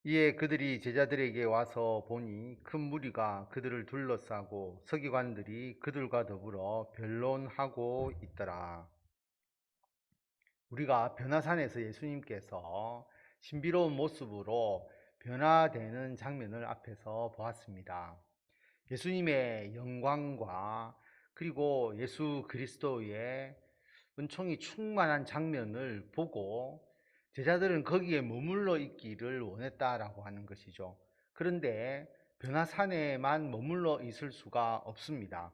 이에 그들이 제자들에게 와서 보니 큰 무리가 그들을 둘러싸고 서기관들이 그들과 더불어 변론하고 있더라. 우리가 변화산에서 예수님께서 신비로운 모습으로 변화되는 장면을 앞에서 보았습니다. 예수님의 영광과 그리고 예수 그리스도의 은총이 충만한 장면을 보고 제자들은 거기에 머물러 있기를 원했다라고 하는 것이죠. 그런데 변화산에만 머물러 있을 수가 없습니다.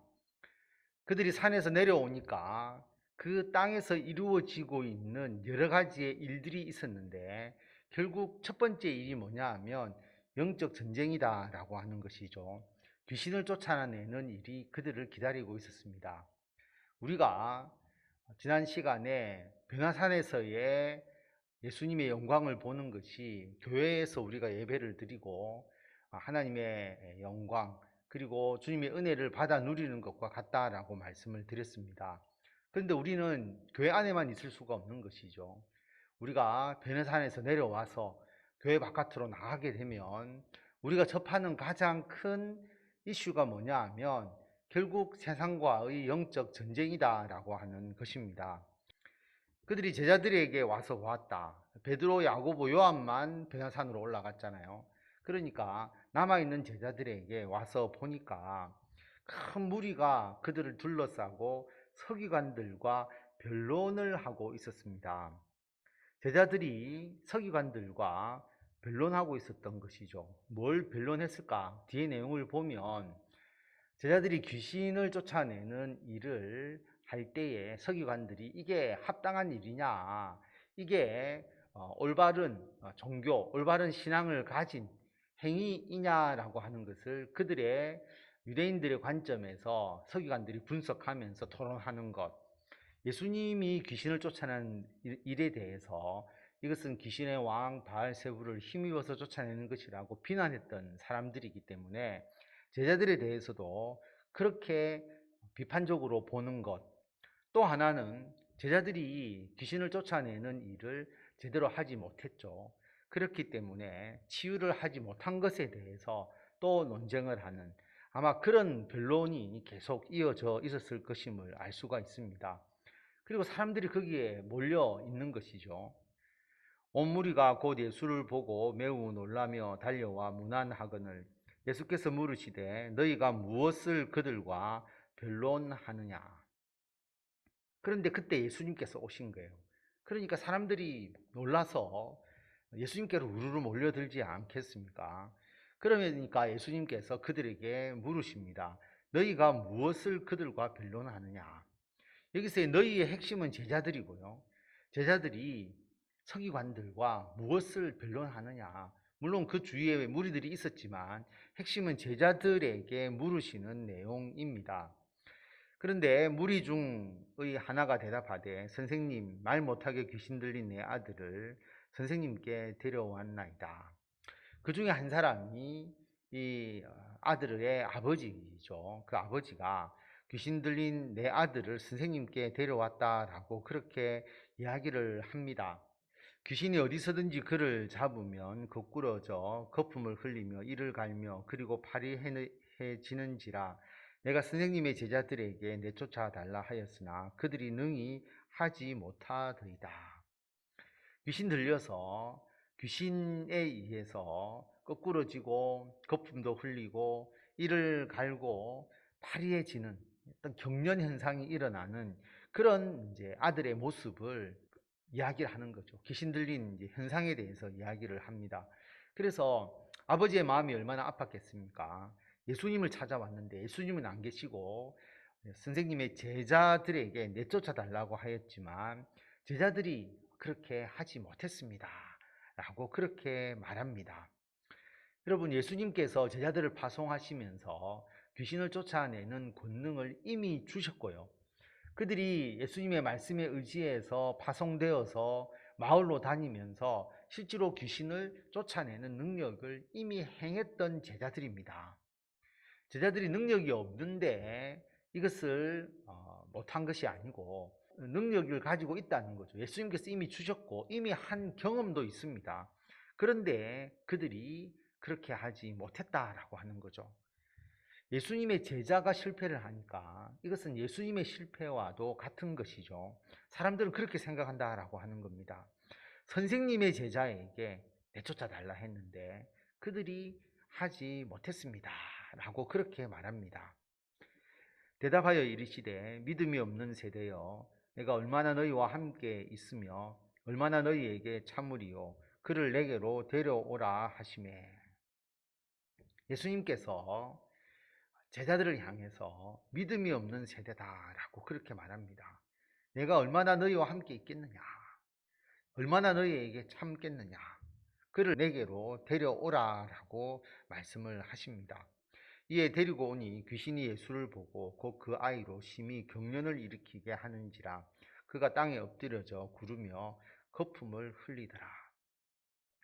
그들이 산에서 내려오니까 그 땅에서 이루어지고 있는 여러 가지의 일들이 있었는데 결국 첫 번째 일이 뭐냐 하면 영적 전쟁이다라고 하는 것이죠. 귀신을 쫓아내는 일이 그들을 기다리고 있었습니다. 우리가 지난 시간에 변화산에서의 예수님의 영광을 보는 것이 교회에서 우리가 예배를 드리고 하나님의 영광 그리고 주님의 은혜를 받아 누리는 것과 같다라고 말씀을 드렸습니다. 그런데 우리는 교회 안에만 있을 수가 없는 것이죠. 우리가 변화산에서 내려와서 교회 바깥으로 나가게 되면 우리가 접하는 가장 큰 이슈가 뭐냐 하면 결국 세상과의 영적 전쟁이다라고 하는 것입니다. 그들이 제자들에게 와서 보았다. 베드로, 야고보, 요한만 변화산으로 올라갔잖아요. 그러니까 남아있는 제자들에게 와서 보니까 큰 무리가 그들을 둘러싸고 서기관들과 변론을 하고 있었습니다. 제자들이 서기관들과 변론하고 있었던 것이죠. 뭘 변론했을까? 뒤에 내용을 보면 제자들이 귀신을 쫓아내는 일을 할 때에 서기관들이 이게 합당한 일이냐, 이게 올바른 종교, 올바른 신앙을 가진 행위이냐라고 하는 것을 그들의 유대인들의 관점에서 서기관들이 분석하면서 토론하는 것. 예수님이 귀신을 쫓아내는 일에 대해서 이것은 귀신의 왕 바알세불을 힘입어서 쫓아내는 것이라고 비난했던 사람들이기 때문에 제자들에 대해서도 그렇게 비판적으로 보는 것. 또 하나는 제자들이 귀신을 쫓아내는 일을 제대로 하지 못했죠. 그렇기 때문에 치유를 하지 못한 것에 대해서 또 논쟁을 하는 아마 그런 변론이 계속 이어져 있었을 것임을 알 수가 있습니다. 그리고 사람들이 거기에 몰려 있는 것이죠. 온 무리가 곧 예수를 보고 매우 놀라며 달려와 문안하거늘 예수께서 물으시되 너희가 무엇을 그들과 변론하느냐. 그런데 그때 예수님께서 오신 거예요. 그러니까 사람들이 놀라서 예수님께로 우르르 몰려들지 않겠습니까? 그러니까 예수님께서 그들에게 물으십니다. 너희가 무엇을 그들과 변론하느냐. 여기서의 너희의 핵심은 제자들이고요. 제자들이 서기관들과 무엇을 변론하느냐. 물론 그 주위에 무리들이 있었지만 핵심은 제자들에게 물으시는 내용입니다. 그런데 무리 중의 하나가 대답하되 선생님 말 못하게 귀신 들린 내 아들을 선생님께 데려왔나이다. 그 중에 한 사람이 이 아들의 아버지죠. 그 아버지가 귀신 들린 내 아들을 선생님께 데려왔다라고 그렇게 이야기를 합니다. 귀신이 어디서든지 그를 잡으면 거꾸러져 거품을 흘리며 이를 갈며 그리고 파리해지는지라 내가 선생님의 제자들에게 내쫓아 달라 하였으나 그들이 능히 하지 못하더이다. 귀신 들려서 귀신에 의해서 거꾸러지고 거품도 흘리고 이를 갈고 파리해지는 어떤 경련 현상이 일어나는 그런 이제 아들의 모습을 이야기를 하는 거죠. 귀신 들린 이제 현상에 대해서 이야기를 합니다. 그래서 아버지의 마음이 얼마나 아팠겠습니까? 예수님을 찾아왔는데 예수님은 안 계시고 선생님의 제자들에게 내쫓아 달라고 하였지만 제자들이 그렇게 하지 못했습니다. 라고 그렇게 말합니다. 여러분, 예수님께서 제자들을 파송하시면서 귀신을 쫓아내는 권능을 이미 주셨고요. 그들이 예수님의 말씀에 의지해서 파송되어서 마을로 다니면서 실제로 귀신을 쫓아내는 능력을 이미 행했던 제자들입니다. 제자들이 능력이 없는데 이것을 못한 것이 아니고 능력을 가지고 있다는 거죠. 예수님께서 이미 주셨고 이미 한 경험도 있습니다. 그런데 그들이 그렇게 하지 못했다라고 하는 거죠. 예수님의 제자가 실패를 하니까 이것은 예수님의 실패와도 같은 것이죠. 사람들은 그렇게 생각한다라고 하는 겁니다. 선생님의 제자에게 내쫓아 달라 했는데 그들이 하지 못했습니다. 라고 그렇게 말합니다. 대답하여 이르시되 믿음이 없는 세대여 내가 얼마나 너희와 함께 있으며 얼마나 너희에게 참으리요 그를 내게로 데려오라 하시매. 예수님께서 제자들을 향해서 믿음이 없는 세대다라고 그렇게 말합니다. 내가 얼마나 너희와 함께 있겠느냐, 얼마나 너희에게 참겠느냐, 그를 내게로 데려오라라고 말씀을 하십니다. 이에 데리고 오니 귀신이 예수를 보고 곧 그 아이로 심히 경련을 일으키게 하는지라 그가 땅에 엎드려져 구르며 거품을 흘리더라.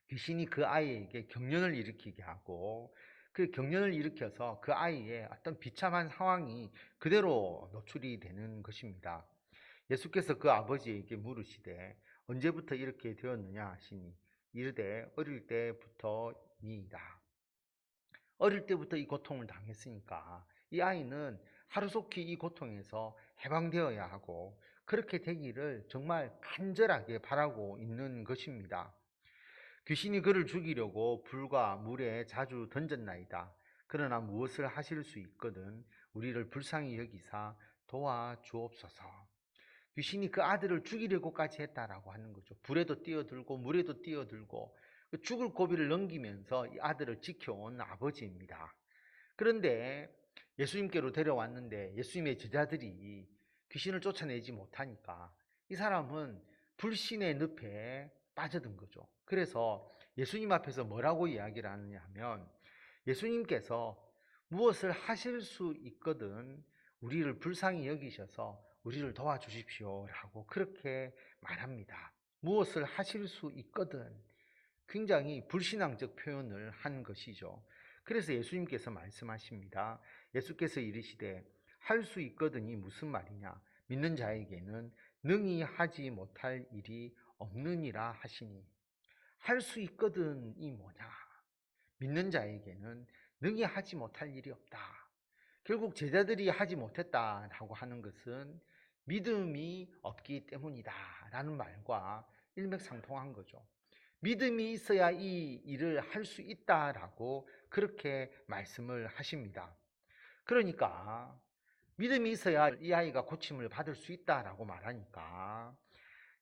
귀신이 그 아이에게 경련을 일으키게 하고 그 경련을 일으켜서 그 아이의 어떤 비참한 상황이 그대로 노출이 되는 것입니다. 예수께서 그 아버지에게 물으시되 언제부터 이렇게 되었느냐 하시니 이르되 어릴 때부터니이다. 어릴 때부터 이 고통을 당했으니까 이 아이는 하루속히 이 고통에서 해방되어야 하고 그렇게 되기를 정말 간절하게 바라고 있는 것입니다. 귀신이 그를 죽이려고 불과 물에 자주 던졌나이다. 그러나 무엇을 하실 수 있거든 우리를 불쌍히 여기사 도와주옵소서. 귀신이 그 아들을 죽이려고까지 했다라고 하는 거죠. 불에도 뛰어들고 물에도 뛰어들고 죽을 고비를 넘기면서 이 아들을 지켜온 아버지입니다. 그런데 예수님께로 데려왔는데 예수님의 제자들이 귀신을 쫓아내지 못하니까 이 사람은 불신의 늪에 빠져든 거죠. 그래서 예수님 앞에서 뭐라고 이야기를 하느냐 하면 예수님께서 무엇을 하실 수 있거든 우리를 불쌍히 여기셔서 우리를 도와주십시오 라고 그렇게 말합니다. 무엇을 하실 수 있거든 굉장히 불신앙적 표현을 한 것이죠. 그래서 예수님께서 말씀하십니다. 예수께서 이르시되 할 수 있거든이 무슨 말이냐 믿는 자에게는 능히 하지 못할 일이 없느니라 하시니 할 수 있거든이 뭐냐 믿는 자에게는 능히 하지 못할 일이 없다. 결국 제자들이 하지 못했다라고 하는 것은 믿음이 없기 때문이다 라는 말과 일맥상통한 거죠. 믿음이 있어야 이 일을 할 수 있다라고 그렇게 말씀을 하십니다. 그러니까 믿음이 있어야 이 아이가 고침을 받을 수 있다라고 말하니까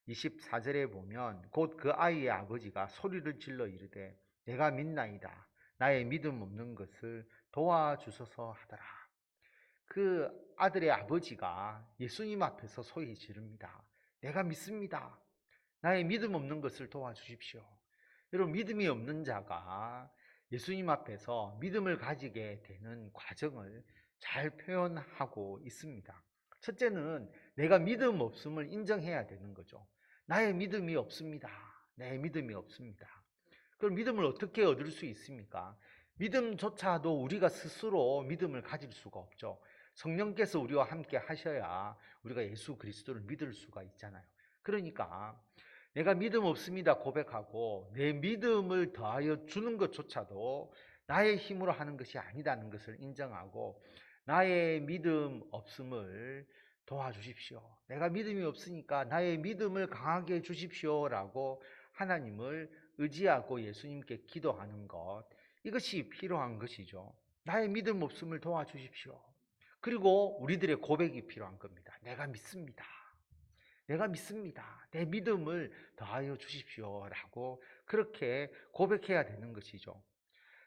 24절에 보면 곧 그 아이의 아버지가 소리를 질러 이르되 내가 믿나이다. 나의 믿음 없는 것을 도와주소서 하더라. 그 아들의 아버지가 예수님 앞에서 소리 지릅니다. 내가 믿습니다. 나의 믿음 없는 것을 도와주십시오. 여러분 믿음이 없는 자가 예수님 앞에서 믿음을 가지게 되는 과정을 잘 표현하고 있습니다. 첫째는 내가 믿음 없음을 인정해야 되는 거죠. 나의 믿음이 없습니다. 내 믿음이 없습니다. 그럼 믿음을 어떻게 얻을 수 있습니까? 믿음조차도 우리가 스스로 믿음을 가질 수가 없죠. 성령께서 우리와 함께 하셔야 우리가 예수 그리스도를 믿을 수가 있잖아요. 그러니까 내가 믿음 없습니다 고백하고 내 믿음을 더하여 주는 것조차도 나의 힘으로 하는 것이 아니다는 것을 인정하고 나의 믿음 없음을 도와주십시오. 내가 믿음이 없으니까 나의 믿음을 강하게 해 주십시오라고 하나님을 의지하고 예수님께 기도하는 것, 이것이 필요한 것이죠. 나의 믿음 없음을 도와주십시오. 그리고 우리들의 고백이 필요한 겁니다. 내가 믿습니다. 내가 믿습니다. 내 믿음을 더하여 주십시오. 라고 그렇게 고백해야 되는 것이죠.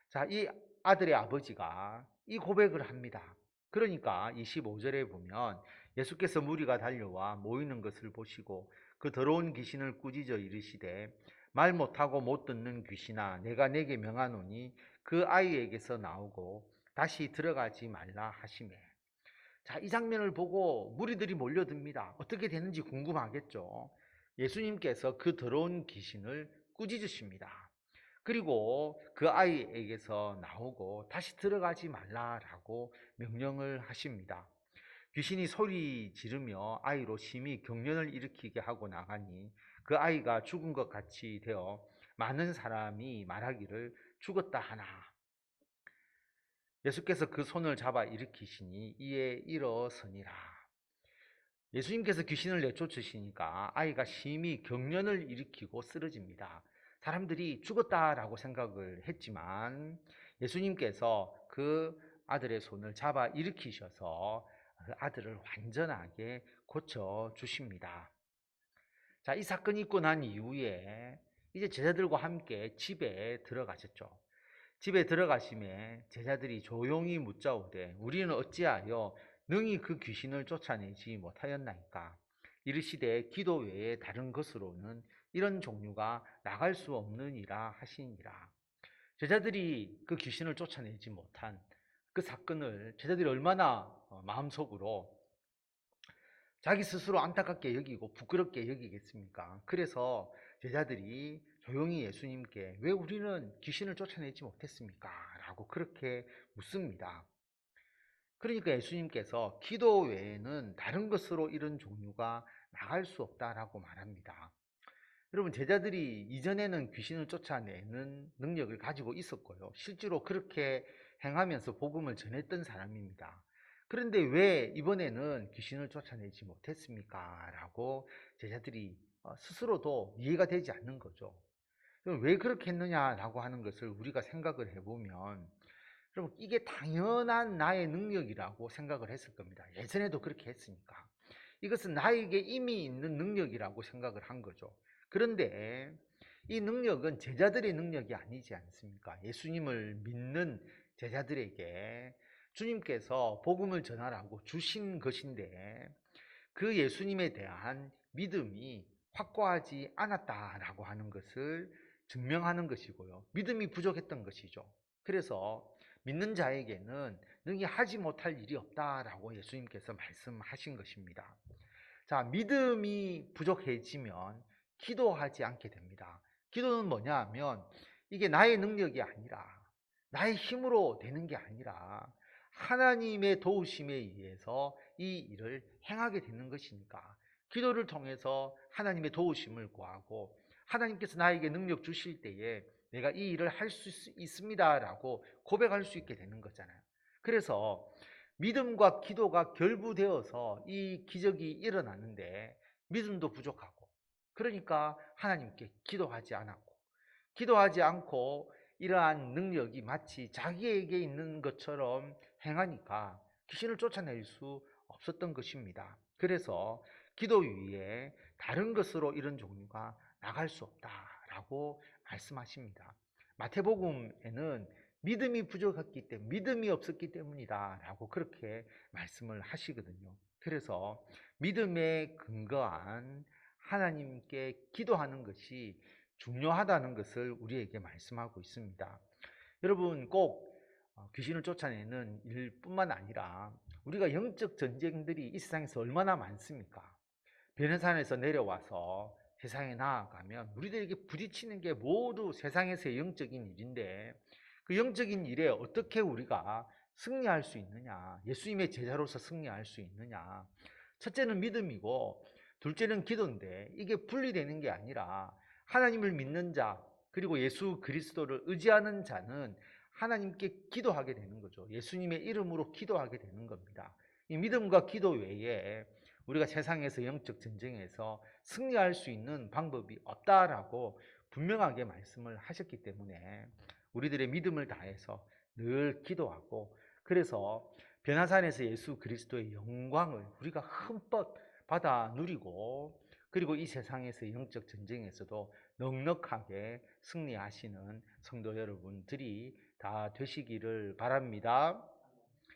자, 이 아들의 아버지가 이 고백을 합니다. 그러니까 25절에 보면 예수께서 무리가 달려와 모이는 것을 보시고 그 더러운 귀신을 꾸짖어 이르시되 말 못하고 못 듣는 귀신아 내가 내게 명하노니 그 아이에게서 나오고 다시 들어가지 말라 하시매. 자, 이 장면을 보고 무리들이 몰려듭니다. 어떻게 되는지 궁금하겠죠. 예수님께서 그 더러운 귀신을 꾸짖으십니다. 그리고 그 아이에게서 나오고 다시 들어가지 말라라고 명령을 하십니다. 귀신이 소리 지르며 아이로 심히 경련을 일으키게 하고 나가니 그 아이가 죽은 것 같이 되어 많은 사람이 말하기를 죽었다 하나. 예수께서 그 손을 잡아 일으키시니 이에 일어서니라. 예수님께서 귀신을 내쫓으시니까 아이가 심히 경련을 일으키고 쓰러집니다. 사람들이 죽었다라고 생각을 했지만 예수님께서 그 아들의 손을 잡아 일으키셔서 그 아들을 완전하게 고쳐 주십니다. 자, 이 사건이 있고 난 이후에 이제 제자들과 함께 집에 들어가셨죠. 집에 들어가심에 제자들이 조용히 묻자오되 우리는 어찌하여 능히 그 귀신을 쫓아내지 못하였나이까. 이르시되 기도 외에 다른 것으로는 이런 종류가 나갈 수 없느니라 하시니라. 제자들이 그 귀신을 쫓아내지 못한 그 사건을 제자들이 얼마나 마음속으로 자기 스스로 안타깝게 여기고 부끄럽게 여기겠습니까? 그래서 제자들이 조용히 예수님께 왜 우리는 귀신을 쫓아내지 못했습니까? 라고 그렇게 묻습니다. 그러니까 예수님께서 기도 외에는 다른 것으로 이런 종류가 나갈 수 없다라고 말합니다. 여러분, 제자들이 이전에는 귀신을 쫓아내는 능력을 가지고 있었고요. 실제로 그렇게 행하면서 복음을 전했던 사람입니다. 그런데 왜 이번에는 귀신을 쫓아내지 못했습니까? 라고 제자들이 스스로도 이해가 되지 않는 거죠. 왜 그렇게 했느냐라고 하는 것을 우리가 생각을 해보면, 여러분, 이게 당연한 나의 능력이라고 생각을 했을 겁니다. 예전에도 그렇게 했으니까. 이것은 나에게 이미 있는 능력이라고 생각을 한 거죠. 그런데 이 능력은 제자들의 능력이 아니지 않습니까? 예수님을 믿는 제자들에게 주님께서 복음을 전하라고 주신 것인데 그 예수님에 대한 믿음이 확고하지 않았다라고 하는 것을 증명하는 것이고요. 믿음이 부족했던 것이죠. 그래서 믿는 자에게는 능히 하지 못할 일이 없다라고 예수님께서 말씀하신 것입니다. 자, 믿음이 부족해지면 기도하지 않게 됩니다. 기도는 뭐냐 하면 이게 나의 능력이 아니라 나의 힘으로 되는 게 아니라 하나님의 도우심에 의해서 이 일을 행하게 되는 것이니까 기도를 통해서 하나님의 도우심을 구하고 하나님께서 나에게 능력 주실 때에 내가 이 일을 할 수 있습니다라고 고백할 수 있게 되는 거잖아요. 그래서 믿음과 기도가 결부되어서 이 기적이 일어나는데 믿음도 부족하고 그러니까 하나님께 기도하지 않고 이러한 능력이 마치 자기에게 있는 것처럼 행하니까 귀신을 쫓아낼 수 없었던 것입니다. 그래서 기도 위에 다른 것으로 이런 종류가 나갈 수 없다라고 말씀하십니다. 마태복음에는 믿음이 부족했기 때문에 믿음이 없었기 때문이다 라고 그렇게 말씀을 하시거든요. 그래서 믿음에 근거한 하나님께 기도하는 것이 중요하다는 것을 우리에게 말씀하고 있습니다. 여러분, 꼭 귀신을 쫓아내는 일뿐만 아니라 우리가 영적 전쟁들이 이 세상에서 얼마나 많습니까? 변호산에서 내려와서 세상에 나아가면 우리들에게 부딪히는 게 모두 세상에서의 영적인 일인데 그 영적인 일에 어떻게 우리가 승리할 수 있느냐, 예수님의 제자로서 승리할 수 있느냐. 첫째는 믿음이고 둘째는 기도인데 이게 분리되는 게 아니라 하나님을 믿는 자 그리고 예수 그리스도를 의지하는 자는 하나님께 기도하게 되는 거죠. 예수님의 이름으로 기도하게 되는 겁니다. 이 믿음과 기도 외에 우리가 세상에서 영적 전쟁에서 승리할 수 있는 방법이 없다라고 분명하게 말씀을 하셨기 때문에 우리들의 믿음을 다해서 늘 기도하고 그래서 변화산에서 예수 그리스도의 영광을 우리가 흠뻑 받아 누리고 그리고 이 세상에서 영적 전쟁에서도 넉넉하게 승리하시는 성도 여러분들이 다 되시기를 바랍니다.